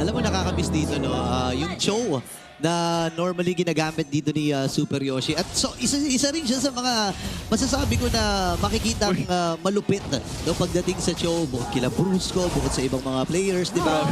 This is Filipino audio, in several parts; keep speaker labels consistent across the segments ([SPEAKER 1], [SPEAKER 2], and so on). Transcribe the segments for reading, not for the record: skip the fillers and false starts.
[SPEAKER 1] Alam mo, nakakamiss dito, no? Yung show na normally ginagamit dito ni Super Yoshi. At so, isa rin siya sa mga masasabi ko na makikita malupit no, pagdating sa show. Bukod kila Brusco, bukod sa ibang mga players, di ba?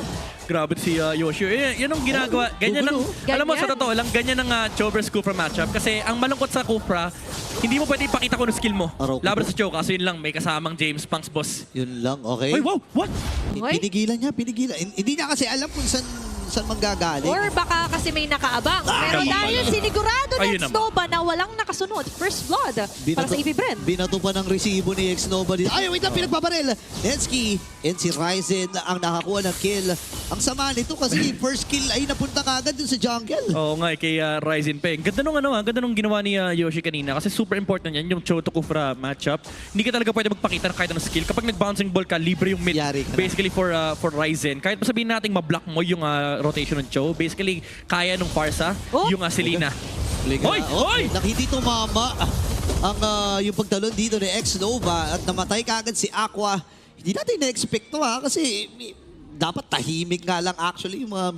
[SPEAKER 2] Grabe si Yoshi. Yan ang ginagawa. Ganyan ang, alam mo, sa totoo lang, ganyan ang Cho vs Kufra matchup. Kasi ang malungkot sa Kufra, hindi mo pwede ipakita kung ano skill mo. Laban sa Cho, kasi yun lang, may kasamang James Punks, boss.
[SPEAKER 1] Yun lang, okay?
[SPEAKER 2] Ay, wow! What?
[SPEAKER 1] Pinigilan niya, pinigilan. Hindi niya kasi alam kung saan manggagaling.
[SPEAKER 3] Or baka kasi may nakaabang. Pero dahil sinigurado ng
[SPEAKER 2] Ayun naman.
[SPEAKER 3] Xnova na walang nakasunod. First blood para sa AP Bren.
[SPEAKER 1] Binato pa ng resibo ni Xnova dito. Ay, wait lang, pinagpabaril. Netsky and si Ryzen ang nakakuha ng kill. Ang sama nito kasi first kill ay napunta kagad dun sa jungle.
[SPEAKER 2] Oo nga, kay Ryzen pa. Ganda nung ganda nung ginawa ni Yoshi kanina kasi super important yan yung Cho to Kufra matchup. Hindi ka talaga pwede magpakita ng kahit anong skill. Kapag nag-bouncing ball ka, libre yung mid.
[SPEAKER 1] Yari ka na.
[SPEAKER 2] Basically for Ryzen. Kahit sabihin nating ma-block mo yung rotation ng Cho, basically kaya nung Farsa, yung Selena. Hoy! Hoy!
[SPEAKER 1] Hindi tumama ang yung pagtalon dito ni Xnova at namatay kagad si Aqua. Hindi natin na-expect to kasi dapat tahimik nga lang actually yung mga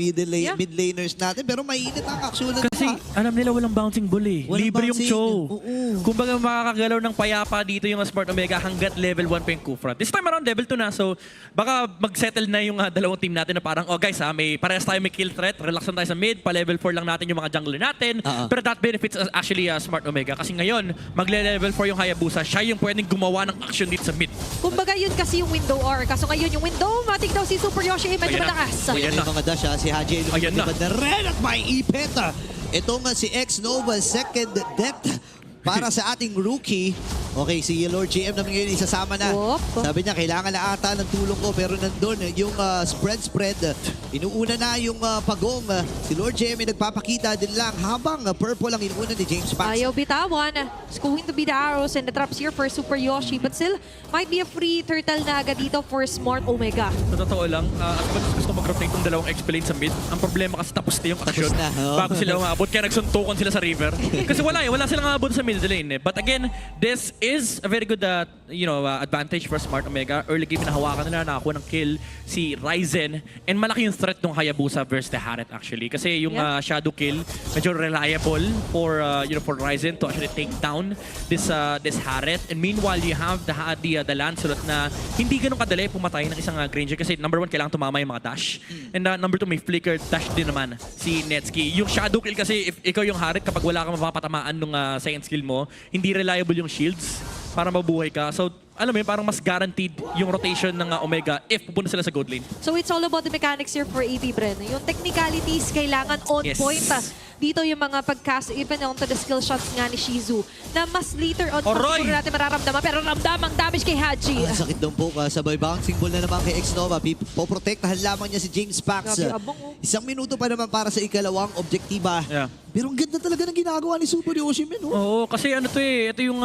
[SPEAKER 1] mid laners natin. Pero mainit ang aksyon na
[SPEAKER 2] Kasi alam nila walang bouncing ball eh.
[SPEAKER 1] Walang
[SPEAKER 2] Libre yung
[SPEAKER 1] bouncing.
[SPEAKER 2] Cho.
[SPEAKER 1] Oo.
[SPEAKER 2] Kumbaga makakagalaw ng payapa dito yung Smart Omega hanggat level 1 pa yung Kufra. This time around level 2 na. So baka mag-settle na yung dalawang team natin na parang, oh guys may parehas tayo may kill threat. Relax lang tayo sa mid. Pa level 4 lang natin yung mga jungler natin. Pero that benefits actually Smart Omega. Kasi ngayon, magle-level 4 yung Hayabusa. Siya yung pwedeng gumawa ng action dito sa mid.
[SPEAKER 3] Kumbaga yun kasi yung window R. Kaso ngayon yung window, matik daw si Super Yoshi medyo malakas.
[SPEAKER 1] Ayan yung mga dash si Haji
[SPEAKER 2] Ayan na.
[SPEAKER 1] na rin at may ipit. Ito nga si Xnova second death para sa ating rookie. Okay, si Lord GM naman ngayon isasama na. Sabi niya, kailangan na ata ng tulong ko. Pero nandun yung spread. Inuuna na yung pagong. Si Lord GM ay nagpapakita din lang habang purple ang inuuna ni James Pax.
[SPEAKER 3] Ayaw bitawan. It's going to be the arrows and the traps here for Super Yoshi. But still, might be a free turtle na agad dito for Smart Omega.
[SPEAKER 2] Sa totoo lang, gusto mag-rotate yung dalawang X-Blade sa mid. Ang problema kasi tapos na yung action. Bago sila umabot, kaya nagsuntukan sila sa river. Kasi wala silang abot sa mid lane. But again, this is a very good advantage for Smart Omega. Early game na hawakan nila, nakakuha ng kill si Ryzen. And malaki yung threat ng Hayabusa versus the Haret actually. Kasi yung shadow kill, medyo reliable for Ryzen to actually take down this Haret. And meanwhile, you have the Lancelot na hindi ganun kadali pumatay ng isang Granger. Kasi number 1, kailangan tumama yung mga dash. And number 2, may flicker dash din naman si Netsky. Yung shadow kill kasi, if ikaw yung Haret, kapag wala kang mapapatamaan nung second skill mo, hindi reliable yung shields para mabuhay ka. So, alam mo yun, parang mas guaranteed yung rotation ng Omega if pupunta sila sa gold lane.
[SPEAKER 3] So it's all about the mechanics here for AP Bren. Yung technicalities kailangan on point. Dito yung mga pag-cast, even onto the skill shots nga ni Shizu, na mas later on pa siguro natin mararamdaman. Pero ramdamang damage kay Haji.
[SPEAKER 1] Sakit ng poka. Sabay bouncing ball na naman kay Xnova. Poprotektahan lamang niya si James Pax. Isang minuto pa naman para sa ikalawang objektiba. Pero ang ganda talaga ng ginagawa ni Super Yoshi, man.
[SPEAKER 2] Oo, kasi ito yung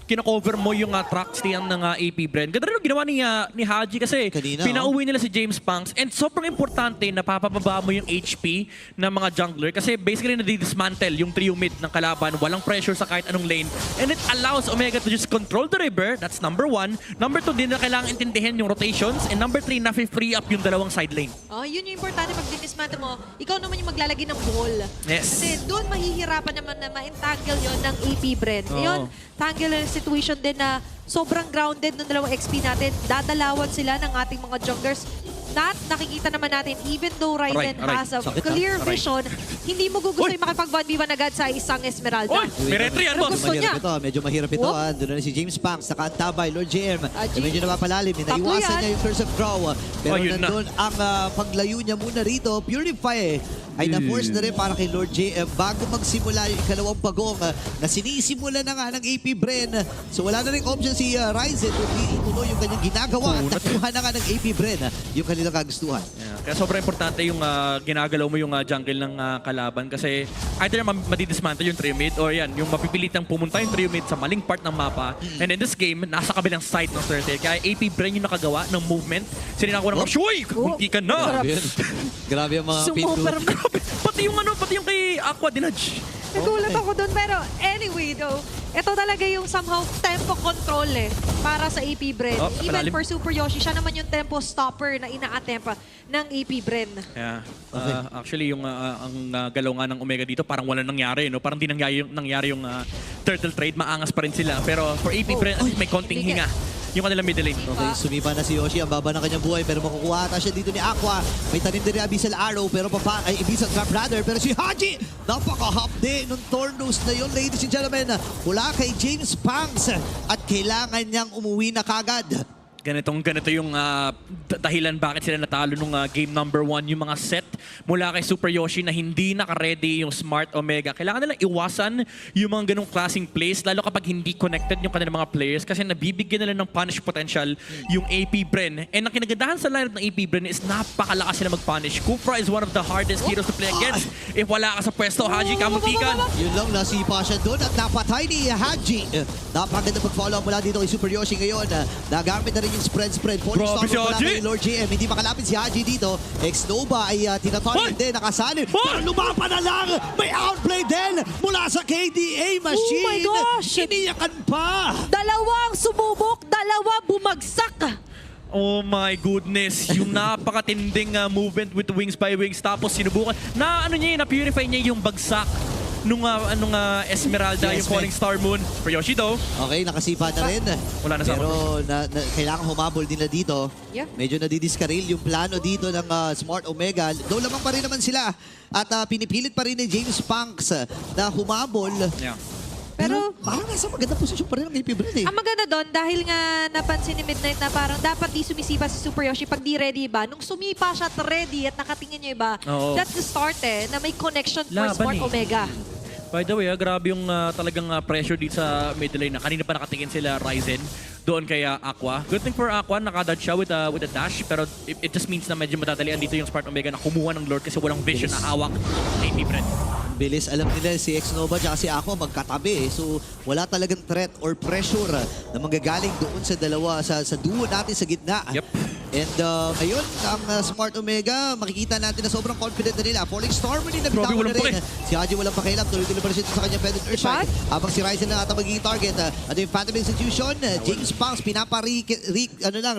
[SPEAKER 2] kina-cover mo yung track stand ng AP Bren. Ganda rin yung ginawa ni Haji kasi
[SPEAKER 1] kanina,
[SPEAKER 2] pinauwi nila si James Punks. And sobrang importante na papababa mo yung HP ng mga jungler kasi basically nadi-dismantle yung trio mid ng kalaban. Walang pressure sa kahit anong lane. And it allows Omega to just control the river. That's number 1. Number 2, din na kailangan intindihin yung rotations. And number 3, na-free up yung dalawang side lane.
[SPEAKER 3] Oh, yun yung importante pag dinismantle mo. Ikaw naman yung maglalagay ng ball.
[SPEAKER 2] Yes.
[SPEAKER 3] Kasi doon mahihirapan naman na ma-entangle yon ng AP Bren. Yun, tangle situation din na sobrang grounded ng dalawang XP natin. Dadalawan sila ng ating mga junglers. Nakikita naman natin, even though Raiden has a clear vision, hindi mo gusto yung makipag-1v1 agad sa isang Esmeralda.
[SPEAKER 2] May retry yan, boss.
[SPEAKER 3] Gusto niya.
[SPEAKER 1] Medyo mahirap ito. Doon na si James Punks, nakaantabay, Lord GM. Medyo napapalalim. Naiwasan niya yung Curse of Crow. Pero nandun ang paglayo niya muna rito. Purify ay na-force na rin para kay Lord JM bago magsimula yung ikalawang pagong na sinisimula na nga ng AP Bren. So wala na rin option si Ryzen kung ituloy yung kanyang ginagawa at nakuha na nga ng AP Bren yung kanilang kagustuhan.
[SPEAKER 2] Kaya sobrang importante yung ginagalaw mo yung jungle ng kalaban kasi either madidismantle yung trio mid or yung mapipilitang pumunta yung trio mid sa maling part ng mapa. And in this game, nasa kabilang side ng turtle. Kaya AP Bren yung nakagawa ng movement. Sininakuha ng Shuy! Kunti ka na!
[SPEAKER 1] Grabe yung mga pinto.
[SPEAKER 2] Pati yung kay Aqua dinudge.
[SPEAKER 3] Nagulat ako dun. Pero anyway though, ito talaga yung somehow tempo control para sa AP Bren.
[SPEAKER 2] Oh,
[SPEAKER 3] Even
[SPEAKER 2] malalim.
[SPEAKER 3] for Super Yoshi, siya naman yung tempo stopper na ina-attempt ng AP Bren.
[SPEAKER 2] Yeah. Actually, yung ang galaw nga ng Omega dito, parang wala nangyari. No? Parang di nangyari yung turtle trade. Maangas pa rin sila. Pero for AP Bren, at least may konting hinga. Yung kanilang middle lane.
[SPEAKER 1] Okay, sumipa na si Yoshi. Ang baba ng kanyang buhay. Pero makukuha ata siya dito ni Aqua. May tanim din ni Abyssal Arrow. Pero Abyssal Trap rather. Pero si Haji, napaka-hapde nung Tornos na yun, ladies and gentlemen. Mula kay James Pangs. At kailangan niyang umuwi na kagad.
[SPEAKER 2] Ganito yung dahilan bakit sila natalo nung game number 1, yung mga set mula kay Super Yoshi na hindi naka-ready yung Smart Omega. Kailangan nilang iwasan yung mga ganong klaseng plays, lalo kapag hindi connected yung kanilang mga players kasi nabibigyan nila ng punish potential yung AP Bren. And ang kinagandahan sa lineup ng AP Bren is napakalakas sila mag-punish. Kufra is one of the hardest heroes to play against. If wala ka sa pwesto, Haji, kamuntikan.
[SPEAKER 1] Yun lang, nasipa siya doon at napatay ni Haji. Napaganda pag-follow up mula dito kay Super Yoshi ngayon. Nagamit na rin yung spread. Falling
[SPEAKER 2] Grabe si
[SPEAKER 1] Storm mula
[SPEAKER 2] Haji.
[SPEAKER 1] kay Lord JM. Hindi makalapit si Haji dito. Ex-Nova ay tinatarget din, nakasanin. Pero lumapa na lang. May outplay din mula sa KDA machine.
[SPEAKER 3] Oh my gosh!
[SPEAKER 1] Iniyakan pa.
[SPEAKER 3] Dalawang sumubok, dalawa bumagsak.
[SPEAKER 2] Oh my goodness, yung napakatinding movement with wings by wings tapos sinubukan na-purify niya yung bagsak nung Esmeralda,
[SPEAKER 1] Yes,
[SPEAKER 2] yung Falling Star Moon. For Yoshi though,
[SPEAKER 1] Okay, nakasipa na rin.
[SPEAKER 2] Wala na sa
[SPEAKER 1] Pero kailangan humabol din na dito.
[SPEAKER 3] Yeah.
[SPEAKER 1] Medyo nadidiskaril yung plano dito ng Smart Omega. Though lamang pa rin naman sila. At pinipilit pa rin ni James Panks na humabol.
[SPEAKER 2] yeah.
[SPEAKER 3] Pero
[SPEAKER 1] Parang nasa magandang posisyon pa rin ang AP Bren eh.
[SPEAKER 3] ang maganda doon, dahil nga napansin ni Midnight na parang dapat di sumisipa si Super Yoshi pag di ready iba. Nung sumipa siya at ready at nakatingin niya iba,
[SPEAKER 2] Oo.
[SPEAKER 3] that's the start na may connection for
[SPEAKER 2] Laban
[SPEAKER 3] Smart
[SPEAKER 2] eh.
[SPEAKER 3] Omega.
[SPEAKER 2] By the way, grabe yung talagang pressure dito sa middle lane na kanina pa nakatingin sila Ryzen doon kay Aqua. Good thing for Aqua, nakadodge siya with a dash pero it just means na medyo madadalian dito yung Smart Omega na kumuha ng Lord kasi walang vision na hawak ng AP Bren.
[SPEAKER 1] Bilis, alam nila si Ex-Nova at si Aqua magkatabi. So wala talagang threat or pressure na manggagaling doon sa dalawa, sa duo natin sa gitna.
[SPEAKER 2] Yep.
[SPEAKER 1] And ayun, ang Smart Omega, makikita natin na sobrang confident na nila. Falling Storm din
[SPEAKER 2] Grabe,
[SPEAKER 1] nagbitawan
[SPEAKER 2] walang
[SPEAKER 1] na rin.
[SPEAKER 2] pake.
[SPEAKER 1] Si Haji walang pakialam, tuloy-tuloy pa rin siya sa kanyang Pendant Earthshine. Habang si Ryzen na ata magiging target. At yung Phantom Institution, James Pangs,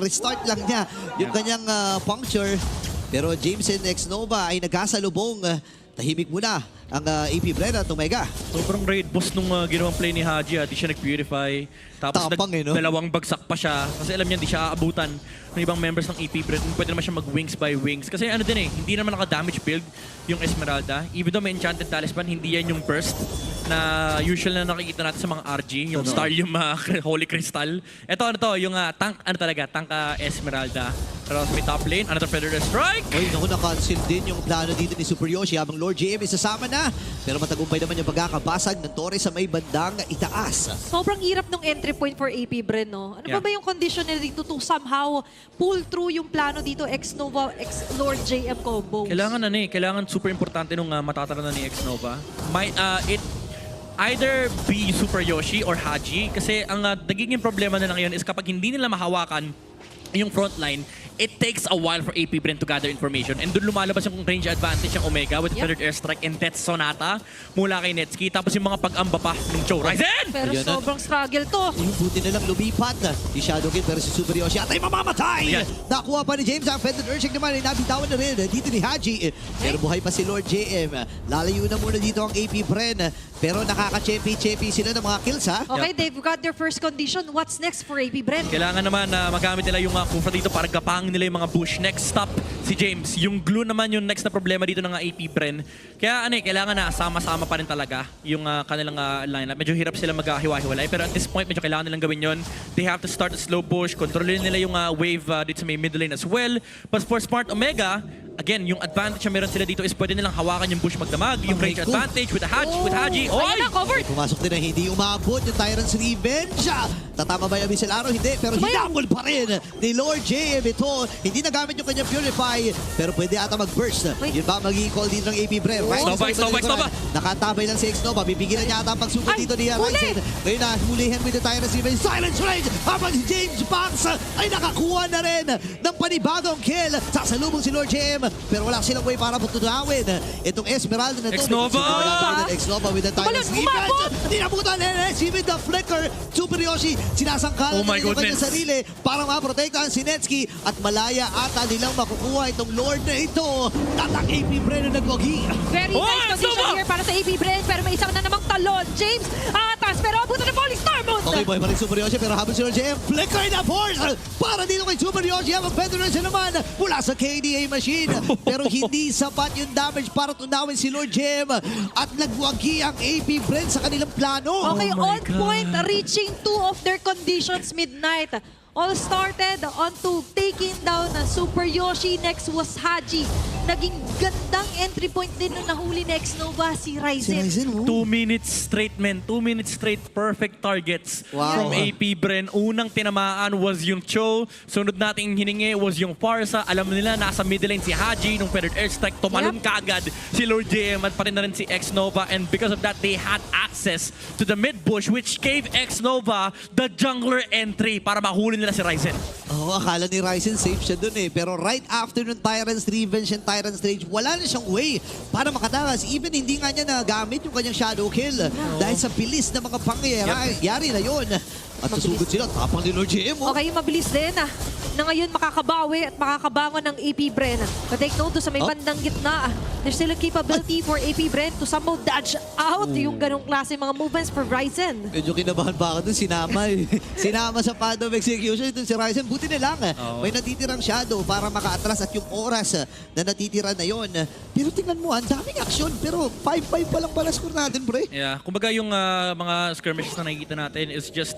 [SPEAKER 1] restart lang niya yung kanyang puncture. Pero James and Ex-Nova ay nagkasalubong. Tahimik muna ang AP Bren at Omega.
[SPEAKER 2] Sobrang raid boss nung ginawang play ni Haji. Di siya nag-purify. Tapos
[SPEAKER 1] Tapang no?
[SPEAKER 2] dalawang bagsak pa siya. Kasi alam niya hindi siya aabutan ng ibang members ng AP Bren. Pwede naman siya mag-wings by wings. Kasi hindi naman naka-damage build yung Esmeralda. Even though may Enchanted Talisman, hindi yan yung burst na usual na nakikita natin sa mga RG. Yung Starium Holy Crystal. Ito yung tank Esmeralda. Pero sa may top lane, another Feather Strike!
[SPEAKER 1] Oy, naku, na-cancel din yung plano dito ni Super Yoshi habang Lord JM isasama na. Pero matagumpay naman yung pagkakabasag ng Torres sa may bandang itaas.
[SPEAKER 3] Sobrang hirap ng entry point for AP Bren, no? Ano
[SPEAKER 2] Yeah.
[SPEAKER 3] ba yung condition nila dito to somehow pull through yung plano dito, ex-Nova, ex-Lord JM combos?
[SPEAKER 2] Kailangan super importante nung matatala ni Ex-Nova. It either be Super Yoshi or Haji kasi ang nagiging problema nila ngayon is kapag hindi nila mahawakan yung frontline, it takes a while for AP Bren to gather information. And doon lumalabas yung range advantage ng Omega with Feathered Airstrike and Death Sonata mula kay Netsuki. Tapos yung mga pag-amba pa ng Cho Ryzen!
[SPEAKER 3] Pero
[SPEAKER 1] Ayun na.
[SPEAKER 3] sobrang struggle to.
[SPEAKER 1] Yung buti nilang lumipat. Si Shadowkin pero si Super Yoshi atay mamamatay!
[SPEAKER 2] Ayan.
[SPEAKER 1] Nakuha pa ni James ang Pendant Earthshake naman ay nabitawan na rin dito ni Haji. Pero buhay pa si Lord JM. Lalayo na muna dito ang AP Bren. Pero nakaka-chepi-chepi sila ng mga kills ha.
[SPEAKER 3] Okay, they've got their first condition. What's next for AP Bren?
[SPEAKER 2] Kailangan naman na magamit nila yung Kufra dito para gapangin nila yung mga bush. Next stop, si James. Yung glue naman yung next na problema dito ng AP Bren. Kaya kailangan na sama-sama pa rin talaga yung kanilang lineup. Medyo hirap sila maghiwa-hiwalay. Pero at this point, medyo kailangan nilang gawin yun. They have to start a slow push. Kontrolin nila yung wave dito sa may mid lane as well. But for Smart Omega, again, yung advantage na meron sila dito is pwede nilang hawakan yung bush magdamag. Yung range
[SPEAKER 1] Okay, cool.
[SPEAKER 2] advantage with Haji.
[SPEAKER 3] Ayun
[SPEAKER 2] Oy!
[SPEAKER 3] na, covered!
[SPEAKER 1] Pumasok din na hindi umabot yung Tyrant's Revenge. Tatama ba yung Abyssal Arrow? Hindi. Pero hinamol pa rin ni Lord JM ito. Hindi nagamit yung kanyang Purify. Pero pwede ata mag-burst. Yun ba magiging call dito ng AP Bren?
[SPEAKER 2] Snowbike.
[SPEAKER 1] Nakatabay lang si Ex-Nova. Bibigilan niya ata ang pagsukat
[SPEAKER 3] Ay,
[SPEAKER 1] dito ni
[SPEAKER 3] huli!
[SPEAKER 1] Ryzen. Ngayon na, hulihan with the Tyrant's Revenge. Silence Rage! habang si James Banks ay nakakuha na rin ng panibagong kill. Sasalubong si Lord JM pero wala silang way para putunawin itong Esmeralda na ito.
[SPEAKER 2] X-Nova!
[SPEAKER 1] X-Nova with the Titan's Revenge. Dinabutan NSC with the flicker. Super Yoshi, sinasangkalan
[SPEAKER 2] Oh my
[SPEAKER 1] na nila kanyang
[SPEAKER 2] goodness.
[SPEAKER 1] sarili para maprotektahan si Netsky at malaya ata nilang makukuha itong Lord na ito. Tatak AP Brennan nagwagi.
[SPEAKER 3] Very
[SPEAKER 2] Oh,
[SPEAKER 3] nice position
[SPEAKER 2] Nova!
[SPEAKER 3] here para sa AP Brent, pero may isang na namang talon. James, atas, pero abutan ng Falling Star Moon.
[SPEAKER 1] Okay, boy pa rin Super Yoshi pero habang si Lord JM, flicker na force para dito kay Super Yoshi. Habang Federation naman mula sa KDA machine. Pero hindi sapat yung damage para tunawin si Lord JM at nagwagi ang AP Brent sa kanilang plano.
[SPEAKER 3] Okay,
[SPEAKER 2] Oh my
[SPEAKER 3] on point,
[SPEAKER 2] God.
[SPEAKER 3] reaching 2 of their conditions midnight. All started onto taking down Super Yoshi. Next was Haji. Naging gandang entry point din nung nahuli ni X-Nova si
[SPEAKER 1] Si
[SPEAKER 3] Ryzen.
[SPEAKER 1] Ryzen, oh.
[SPEAKER 2] 2 minutes straight, men. 2 minutes straight perfect targets
[SPEAKER 1] Wow.
[SPEAKER 2] from AP Bren. Unang tinamaan was yung Cho. Sunod nating hiningi was yung Farsa. Alam nila, nasa middle lane si Haji nung feathered airstrike. Tumalon
[SPEAKER 3] Yep.
[SPEAKER 2] kaagad si Lord JM at pati na rin si X-Nova. And because of that, they had access to the mid bush which gave X-Nova the jungler entry para mahuli nila si Ryzen.
[SPEAKER 1] Oo, akala ni Ryzen safe siya dun eh. Pero right after nung Tyrant's Revenge and Tyrant's Rage, wala na siyang way para makatakas. Even hindi nga niya nagamit yung kanyang shadow kill. Dahil sa bilis na mga pangyayari na yun. At nasugod sila, tapang ni Lord JM. Oh.
[SPEAKER 3] Okay, mabilis din na ngayon makakabawi at makakabangon ng AP Bren. But take note sa may bandang gitna. There's still a capability for AP Bren to somehow dodge out yung ganong klase mga movements for Ryzen.
[SPEAKER 1] Medyo kinabahan pa ako dun, sinama eh. Sinama sa pad of execution itong si Ryzen. Buti na lang, may natitirang shadow para maka-atras at yung oras na natitira na yon. Pero tingnan mo, ang daming aksyon. Pero 5-5 pa lang pala score natin, pre.
[SPEAKER 2] Yeah, kumbaga yung mga skirmishes na nakikita natin is just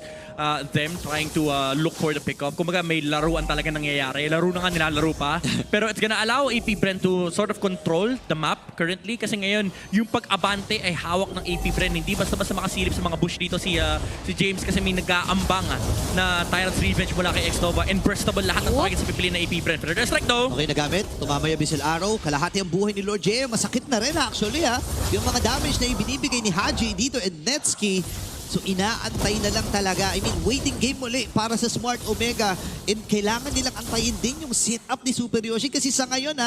[SPEAKER 2] them trying to look for the pickup. Kumbaga may laruan talaga nangyayari. Laro na nga nilalaro pa. Pero it's gonna allow AP Bren to sort of control the map currently kasi ngayon yung pag-abante ay hawak ng AP Bren. Hindi basta-basta makasilip sa mga bush dito si James kasi may nag-aambang na Tyrant's Revenge mula kay X-Nova and burstable lahat ng targets sa pipiliin ng AP Bren. Pero there's strike though.
[SPEAKER 1] Okay, nagamit. Tumama yung Abyssal Arrow. Kalahati ang buhay ni Lord J. Masakit na rin actually ha. Yung mga damage na ibinibigay ni Haji dito and Netsky. So inaantay na lang talaga. I mean, waiting game muli para sa Smart Omega. And kailangan nilang antayin din yung setup ni Super Yoshi kasi sa ngayon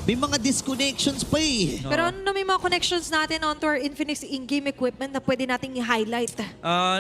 [SPEAKER 1] may mga disconnections pa eh.
[SPEAKER 3] Pero ano na may mga connections natin onto our Infinix in-game equipment na pwede nating i-highlight?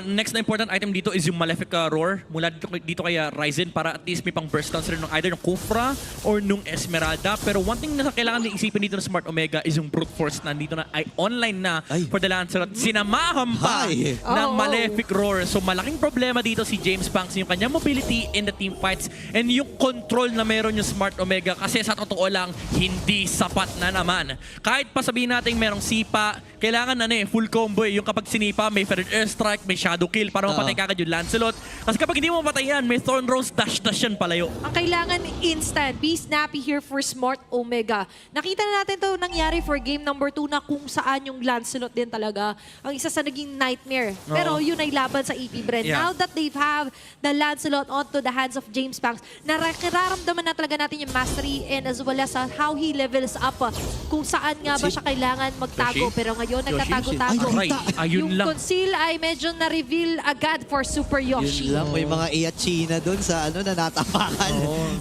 [SPEAKER 2] Next na important item dito is yung Malefic Roar mula dito kay Ryzen para at least may pang burst downs rin ng either ng Kufra or nung Esmeralda. Pero one thing na kailangan din isipin dito ng Smart Omega is yung Brute Force na nandito na ay online na for the Lancelot. Sinamahan pa ng Malefic Roar. So malaking problema dito si James Banks yung kanyang mobility in the team fights and yung control na meron yung Smart Omega kasi sa totoo lang hindi sapat na naman. Kahit pa sabihin natin merong sipa, kailangan full combo yung kapag sinipa may feathered airstrike, may shadow kill para mapatay kagad yung Lancelot. Kasi kapag hindi mo mapatay yan, may Thorn Rose dash yan palayo.
[SPEAKER 3] Ang kailangan instant. Be snappy here for Smart Omega. Nakita na natin to nangyari for game number 2 na kung saan yung Lancelot din talaga ang isa sa naging nightmare. Pero yun ay laban sa AP Bren.
[SPEAKER 2] Yeah.
[SPEAKER 3] Now that they've have the Lancelot onto the hands of James Banks, nararamdaman na talaga natin yung mastery and as well as how he levels up. Kung saan nga ba siya kailangan magtago.
[SPEAKER 2] Yoshi?
[SPEAKER 3] Pero ngayon nagtatago-tago.
[SPEAKER 2] Ay, ayun
[SPEAKER 3] Yung
[SPEAKER 2] lang.
[SPEAKER 3] conceal ay medyo na-reveal agad for Super Yoshi.
[SPEAKER 1] Yun lang, may mga Iachina doon sa na natapakan.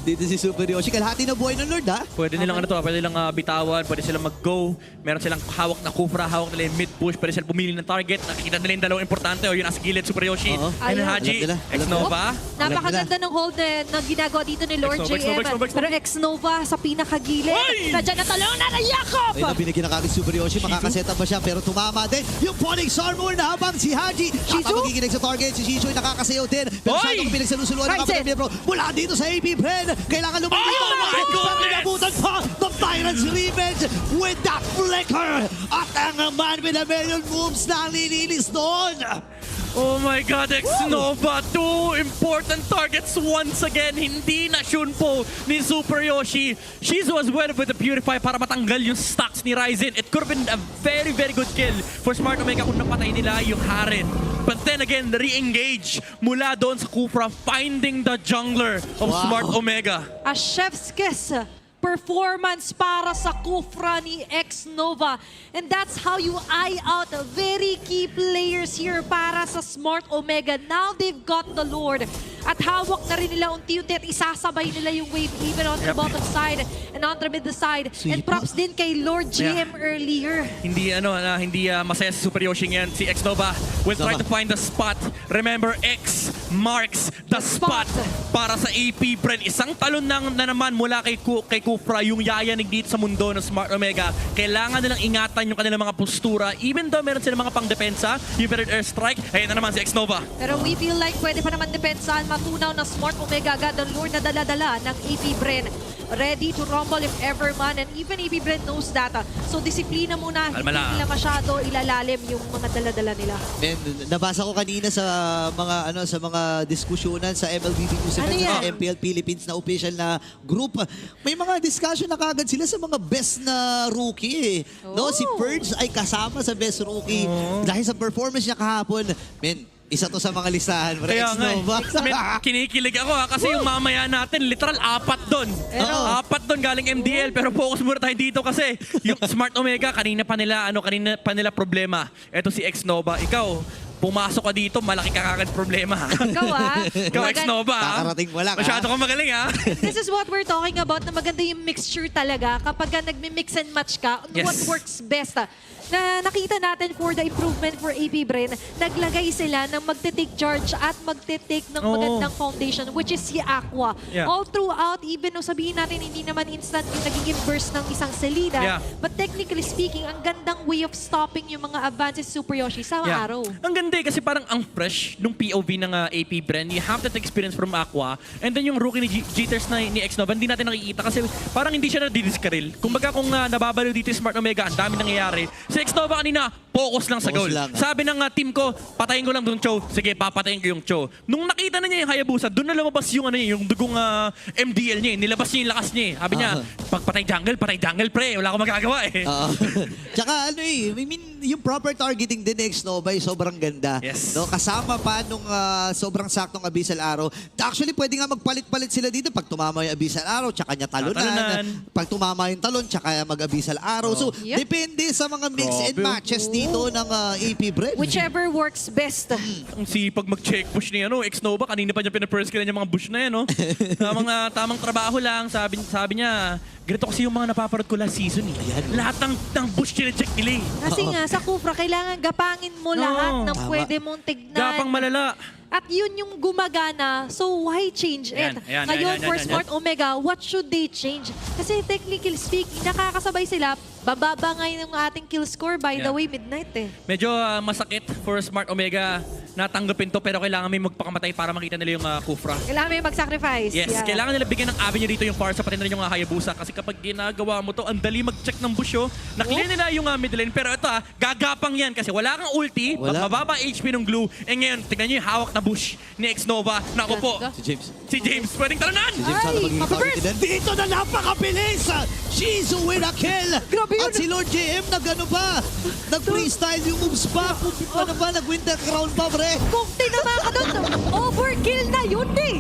[SPEAKER 1] Dito si Super Yoshi. Kalahati na buhay ng Lord ha.
[SPEAKER 2] Pwede nilang pwede nilang bitawan, pwede silang mag-go. Meron silang hawak na Kufra, hawak nila yung mid-push, pwede silang pumili ng target. Nakikita nila yung dalawang importante, yun nasa gilid, Super Yoshi. And
[SPEAKER 3] Ayun.
[SPEAKER 2] Haji,
[SPEAKER 1] Alam nila.
[SPEAKER 2] X-Nova.
[SPEAKER 3] Napakaganda ng hold na ginagawa dito ni Lord
[SPEAKER 2] X-Nova,
[SPEAKER 3] JM.
[SPEAKER 2] X-Nova.
[SPEAKER 3] Pero X-Nova sa pinakagilid.
[SPEAKER 2] Oy!
[SPEAKER 3] Nandiyan na talong na Jacob!
[SPEAKER 1] Ayun na binigyan na kagad si Super Yoshi. Makakaseta ba siya pero tumama din. Yung Phoenix Armor na habang si Haji. At ang magiginig sa target. Si Shishu ay nakakasayaw din. Pero
[SPEAKER 2] Oy!
[SPEAKER 1] siya itong pinagsalusuluan ng
[SPEAKER 3] Ryzen!
[SPEAKER 1] kapatid miyembro. Mula dito sa AP Bren. Kailangan lumabas
[SPEAKER 2] Oh
[SPEAKER 1] dito.
[SPEAKER 2] my
[SPEAKER 1] Pero
[SPEAKER 2] goodness!
[SPEAKER 1] inabutan pa ng Tyrant's Revenge with that flicker. At ang man with a million moves na nililis doon.
[SPEAKER 2] Oh my God, X-Nova! 2 important targets once again. Hindi na Shunpo ni Super Yoshi. She's was well with the Purify para matanggal yung stacks ni Ryzen. It could have been a very, very good kill for Smart Omega kung napatay nila yung Haren. But then again, re-engage mula doon sa Kufra, finding the jungler of Smart Omega.
[SPEAKER 3] A chef's kiss performance para sa Kufra ni X-Nova. And that's how you eye out very key players here para sa Smart Omega. Now they've got the Lord. At hawak na rin nila unti-unti at isasabay nila yung wave even on the
[SPEAKER 2] Yep.
[SPEAKER 3] bottom side and on the mid side. And
[SPEAKER 1] Sweet.
[SPEAKER 3] props din kay Lord GM earlier.
[SPEAKER 2] Hindi hindi masaya si Super Yoshi yan. Si Xnova will try to find the spot. Remember, X marks the spot para sa AP Bren. Isang talon na naman mula kay Kufra yung yayanig dito sa mundo ng Smart Omega. Kailangan nilang ingatan yung kanilang mga postura. Even though meron silang mga pang-depensa, yung Better Airstrike, ayun na naman si Xnova.
[SPEAKER 3] Pero we feel like pwede pa naman depensahan, matunaw na Smart Omega agad ang lure na dala-dala ng AP Bren. Ready to rumble if ever man, and even AP Bren knows that. So disiplina muna, hindi
[SPEAKER 2] Kalmala.
[SPEAKER 3] nila masyado ilalalim yung mga dala-dala nila.
[SPEAKER 1] Men, nabasa ko kanina sa mga diskusyonan sa MLBB News
[SPEAKER 3] Ano
[SPEAKER 1] Event
[SPEAKER 3] yan?
[SPEAKER 1] sa MPL Philippines na official na group. May mga discussion na kagad sila sa mga best na rookie. No,
[SPEAKER 3] Oh.
[SPEAKER 1] si Purge ay kasama sa best rookie dahil sa performance niya kahapon. Men, isa to sa mga listahan.
[SPEAKER 2] Kaya nga
[SPEAKER 1] Xnova.
[SPEAKER 2] Men, kinikilig ako kasi yung mamaya natin, literal 4 doon.
[SPEAKER 3] Pero-
[SPEAKER 2] 4 doon galing MDL, pero focus muna tayo dito kasi yung Smart Omega, kanina pa nila problema. Ito si Xnova, ikaw, pumasok ka dito, malaki ka kagad problema.
[SPEAKER 3] Ikaw
[SPEAKER 2] Ikaw, Xnova.
[SPEAKER 1] Kakarating mo lang,
[SPEAKER 2] Masyado kang magaling,
[SPEAKER 3] This is what we're talking about, na maganda yung mixture talaga kapag nagmi-mix and match ka,
[SPEAKER 2] Yes.
[SPEAKER 3] what works best. Na nakita natin for the improvement for AP Bren, naglagay sila ng magte-take charge at magte-take ng
[SPEAKER 2] Oo.
[SPEAKER 3] magandang foundation, which is si Aqua.
[SPEAKER 2] Yeah.
[SPEAKER 3] All throughout, even no sabihin natin hindi naman instant yung nagiging burst ng isang Selena,
[SPEAKER 2] Yeah.
[SPEAKER 3] but technically speaking, ang gandang way of stopping yung mga advances Super Yoshi sa araw.
[SPEAKER 2] Ang ganda kasi parang ang fresh nung POV ng AP Bren. You have that experience from Aqua. And then yung rookie ni Jitters na ni Xnova, hindi natin nakikita kasi parang hindi siya nadidiskaril. Kumbaga kung nababalo dito yung Smart Omega, ang dami nangyayari. Si Xnova kanina, focus lang sa
[SPEAKER 1] Focus
[SPEAKER 2] goal.
[SPEAKER 1] lang.
[SPEAKER 2] Sabi ng team ko, patayin ko lang yung Cho. Sige, papatayin ko yung Cho. Nung nakita na niya yung Hayabusa, doon na lumabas yung yung dugong MDL niya. Nilabas niya yung lakas niya. Sabi niya, pag patay jungle, pre. Wala akong magagawa eh.
[SPEAKER 1] Oo. Tsaka I mean, yung proper targeting din ni Xnova ay sobrang ganda.
[SPEAKER 2] Yes.
[SPEAKER 1] No, kasama pa nung sobrang saktong Abyssal Arrow. Actually, pwede nga magpalit-palit sila dito pag tumama yung Abyssal Arrow, tsaka niya talunan.
[SPEAKER 2] Talunan.
[SPEAKER 1] Pag tumama yung talon, tsaka mag-Abyssal Arrow. So,
[SPEAKER 3] Yep.
[SPEAKER 1] depende sa mga mix and
[SPEAKER 2] Grabe.
[SPEAKER 1] matches dito ng AP Bren.
[SPEAKER 3] Whichever works best.
[SPEAKER 2] Ang sipag mag-check push ni Xnova. Kanina pa niya pinapurse yung mga bush na yan, no? tamang trabaho lang. Sabi niya, ganito kasi yung mga napaparod ko last season eh.
[SPEAKER 1] Ayan.
[SPEAKER 2] Lahat ng bush check nila eh.
[SPEAKER 3] Kasi nga, sa Kufra, kailangan gapangin mo lahat ng
[SPEAKER 1] Tama.
[SPEAKER 3] pwede mong tignan.
[SPEAKER 2] Gapang malala.
[SPEAKER 3] At yun yung gumagana, so why change it?
[SPEAKER 2] Ayan,
[SPEAKER 3] Ngayon,
[SPEAKER 2] ayan,
[SPEAKER 3] for
[SPEAKER 2] ayan,
[SPEAKER 3] Smart Omega, what should they change? Kasi technically speaking, nakakasabay sila, bababa ngayon yung ating kill score, by the
[SPEAKER 2] Yeah.
[SPEAKER 3] way, midnight eh.
[SPEAKER 2] Medyo masakit for Smart Omega. Natanggapin to pero kailangan may magpakamatay para makita nila yung Kufra.
[SPEAKER 3] Kailangan may mag-sacrifice.
[SPEAKER 2] Yes,
[SPEAKER 3] Yeah.
[SPEAKER 2] kailangan nila bigyan ng avenue dito yung Farsa pati na rin yung Hayabusa kasi kapag ginagawa mo to, ang dali mag-check ng bush oh. Na-clear nila yung mid lane pero ito gagapang yan kasi wala kang ulti,
[SPEAKER 1] Wala.
[SPEAKER 2] mababa HP ng glue. Eh ngayon, tignan nyo yung hawak na bush ni Xnova. Naku po,
[SPEAKER 3] Ganda.
[SPEAKER 1] Si James.
[SPEAKER 2] si James pwedeng talunan!
[SPEAKER 1] Si James sana
[SPEAKER 3] Ay,
[SPEAKER 1] magiging
[SPEAKER 3] mapaburst!
[SPEAKER 1] targeted. Dito na napakabilis! Shizu with a kill!
[SPEAKER 3] Grabe yun.
[SPEAKER 1] At si Lord JM nag-freestyle yung moves pa. Ano ba, nag-winter crown pa, pre?
[SPEAKER 3] Kung tinama ka doon, overkill na yun eh!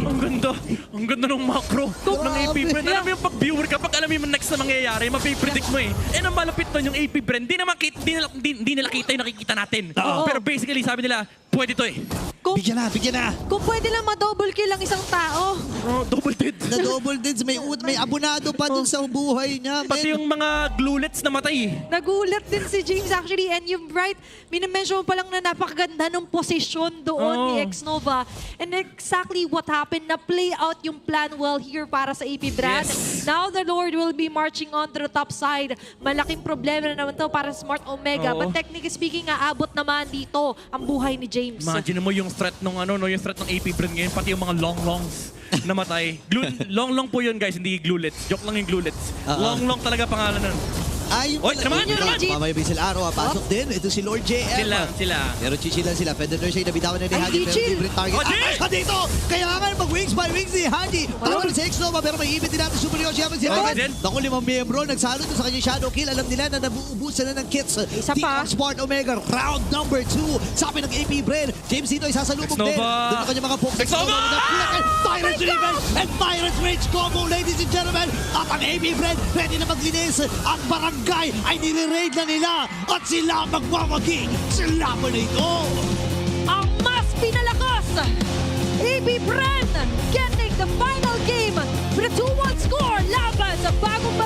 [SPEAKER 2] Ang ganda ng macro ng AP Bren. Alam mo yung pag-viewer ka, pag alam mo yung next na mangyayari, mapipredict mo eh. Eh, ang malapit nun yung AP Bren, di nila kita yung nakikita natin.
[SPEAKER 3] Oo.
[SPEAKER 2] Pero basically, sabi nila, pwede to eh.
[SPEAKER 3] Kung,
[SPEAKER 1] Bigyan na.
[SPEAKER 3] kung pwede lang ma-double kill ang isang tao,
[SPEAKER 2] Oh, double dead.
[SPEAKER 1] Na double deads, may abonado pa dun sa buhay niya.
[SPEAKER 2] Pati
[SPEAKER 1] men.
[SPEAKER 2] yung mga glulets na matay eh.
[SPEAKER 3] nagulat din si James actually, and yung right, minimension mo pa lang na napakaganda ng posisyon doon
[SPEAKER 2] Oo.
[SPEAKER 3] ni Xnova. And exactly what happened, na play out yung plan well here para sa AP Bren.
[SPEAKER 2] Yes.
[SPEAKER 3] Now the Lord will be marching on to the top side. Malaking problema na naman to para sa Smart Omega.
[SPEAKER 2] Oo.
[SPEAKER 3] But technically speaking, aabot naman dito ang buhay ni James.
[SPEAKER 2] Imagine mo yung threat ng yung threat ng AP Bren ngayon, pati yung mga longs na matay. Long po yun guys, hindi glulets. Joke lang yung glulets. Long talaga pangalan nun.
[SPEAKER 1] Yung
[SPEAKER 2] Oy, naman, yun naman.
[SPEAKER 1] Mamaya Abyssal Arrow, pasok din. Ito si Lord JM.
[SPEAKER 2] Sila.
[SPEAKER 1] Pero chichilan sila. Fender Nurse ay nabitawan na ni
[SPEAKER 3] Ay,
[SPEAKER 1] Haji.
[SPEAKER 3] di
[SPEAKER 1] Pero
[SPEAKER 3] chill.
[SPEAKER 1] libre target.
[SPEAKER 2] Oh, chill.
[SPEAKER 1] At dito, kaya nga mag-wings by wings ni Haji. Tawag si Xnova, pero may ibit din natin Super Yoshi. Habang si
[SPEAKER 2] Oh,
[SPEAKER 1] Haji.
[SPEAKER 2] din.
[SPEAKER 1] Naku, 5 miyembro. Nagsalo to sa kanyang shadow kill. Alam nila na nabuubusan na ng kits.
[SPEAKER 3] Isa
[SPEAKER 1] Team
[SPEAKER 3] pa.
[SPEAKER 1] of Smart Omega, round number 2. Sabi ng AP Bren. James dito ay sasalubog din.
[SPEAKER 2] Xnova.
[SPEAKER 1] Doon ang kanyang mga pokes.
[SPEAKER 2] Xnova!
[SPEAKER 1] Pirates Riven and Pirates Rage combo, ladies and gentlemen. At ang AP Bren, ready na maglinis. Ang barangay ay nire-raid na nila. At sila magwawagi sa laban na ito.
[SPEAKER 3] Ang mas pinalakas, AB Bren getting the final game with a 2-1 score laban sa bagong